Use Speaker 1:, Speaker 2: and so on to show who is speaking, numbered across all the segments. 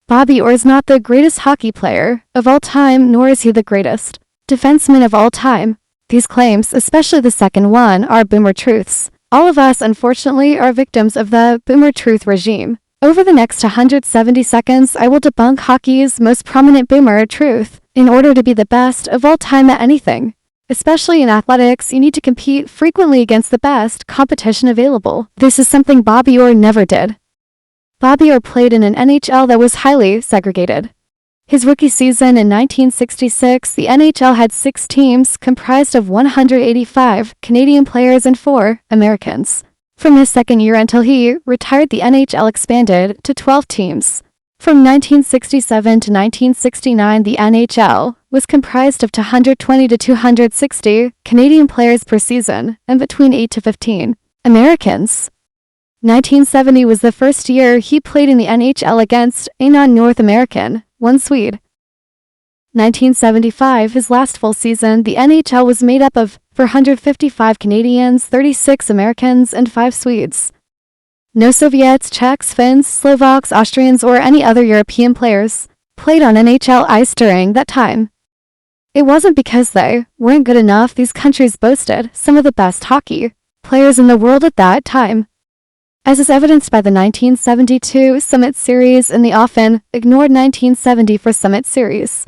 Speaker 1: Bobby Orr is not the greatest hockey player of all time, nor is he the greatest defenseman of all time. These claims, especially the second one, are boomer truths. All of us, unfortunately, are victims of the boomer truth regime. Over the next 170 seconds, I will debunk hockey's most prominent boomer truth. In order to be the best of all time at anything, especially in athletics, you need to compete frequently against the best competition available. This is something Bobby Orr never did. Bobby Orr played in an NHL that was highly segregated. His rookie season in 1966, the NHL had 6 teams comprised of 185 Canadian players and 4 Americans. From his second year until he retired, the NHL expanded to 12 teams. From 1967 to 1969, the NHL was comprised of 220 to 260 Canadian players per season and between 8 to 15 Americans. 1970 was the first year he played in the NHL against a non-North American, one Swede. 1975, his last full season, the NHL was made up of 455 Canadians, 36 Americans, and 5 Swedes. No Soviets, Czechs, Finns, Slovaks, Austrians, or any other European players played on NHL ice during that time. It wasn't because they weren't good enough. These countries boasted some of the best hockey players in the world at that time, as is evidenced by the 1972 Summit Series and the often ignored 1974 Summit Series,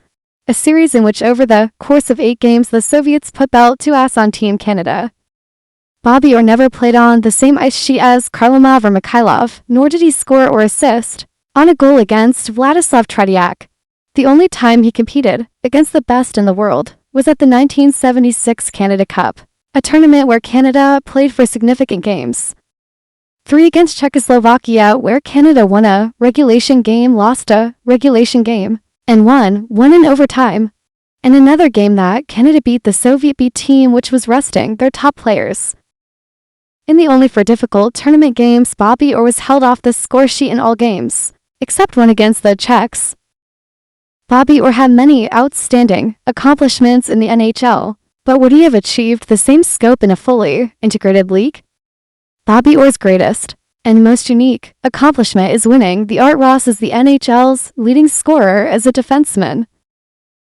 Speaker 1: a series in which over the course of 8 games the Soviets put belt to ass on Team Canada. Bobby Orr never played on the same ice sheet as Kharlamov or Mikhailov, nor did he score or assist on a goal against Vladislav Tretiak. The only time he competed against the best in the world was at the 1976 Canada Cup, a tournament where Canada played for significant games. 3 against Czechoslovakia, where Canada won a regulation game, lost a regulation game, and won one in overtime. And another game that Canada beat the Soviet B team, which was resting their top players. In the only for difficult tournament games, Bobby Orr was held off the score sheet in all games, except one against the Czechs. Bobby Orr had many outstanding accomplishments in the NHL, but would he have achieved the same scope in a fully integrated league? Bobby Orr's greatest and most unique accomplishment is winning the Art Ross as the NHL's leading scorer as a defenseman.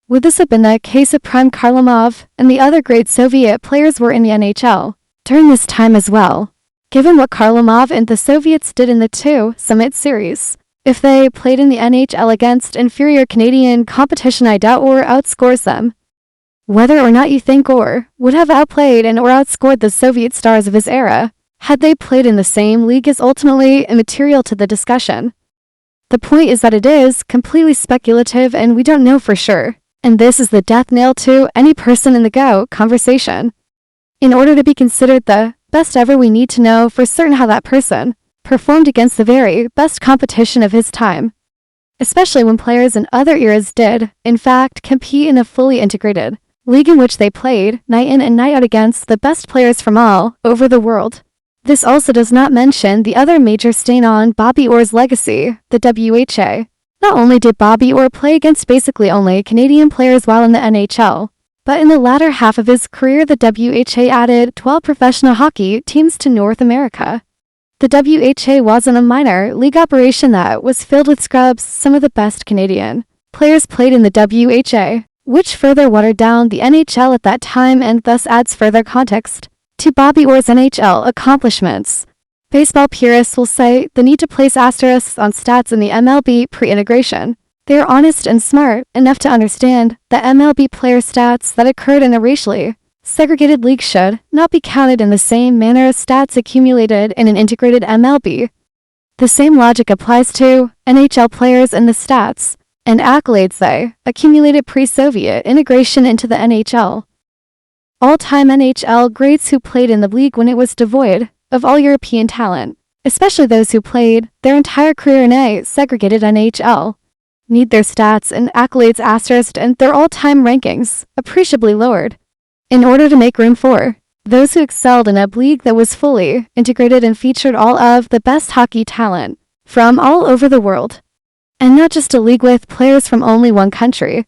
Speaker 1: Would this have been the case of prime Kharlamov and the other great Soviet players were in the NHL during this time as well, given what Kharlamov and the Soviets did in the 2 Summit Series? If they played in the NHL against inferior Canadian competition, I doubt Orr outscores them. Whether or not you think Orr would have outplayed and or outscored the Soviet stars of his era had they played in the same league is ultimately immaterial to the discussion. The point is that it is completely speculative and we don't know for sure, and this is the death nail to any person in the GOAT conversation. In order to be considered the best ever, we need to know for certain how that person performed against the very best competition of his time, especially when players in other eras did, in fact, compete in a fully integrated league in which they played night in and night out against the best players from all over the world. This also does not mention the other major stain on Bobby Orr's legacy, the WHA. Not only did Bobby Orr play against basically only Canadian players while in the NHL, but in the latter half of his career the WHA added 12 professional hockey teams to North America. The WHA wasn't a minor league operation that was filled with scrubs. Some of the best Canadian players played in the WHA, which further watered down the NHL at that time and thus adds further context to Bobby Orr's NHL accomplishments. Baseball purists will say the need to place asterisks on stats in the MLB pre-integration. They are honest and smart enough to understand that MLB player stats that occurred in a racially segregated league should not be counted in the same manner as stats accumulated in an integrated MLB. The same logic applies to NHL players and the stats and accolades they accumulated pre-Soviet integration into the NHL. All-time NHL greats who played in the league when it was devoid of all European talent, especially those who played their entire career in a segregated NHL, need their stats and accolades asterisked and their all-time rankings appreciably lowered, in order to make room for those who excelled in a league that was fully integrated and featured all of the best hockey talent from all over the world, and not just a league with players from only one country.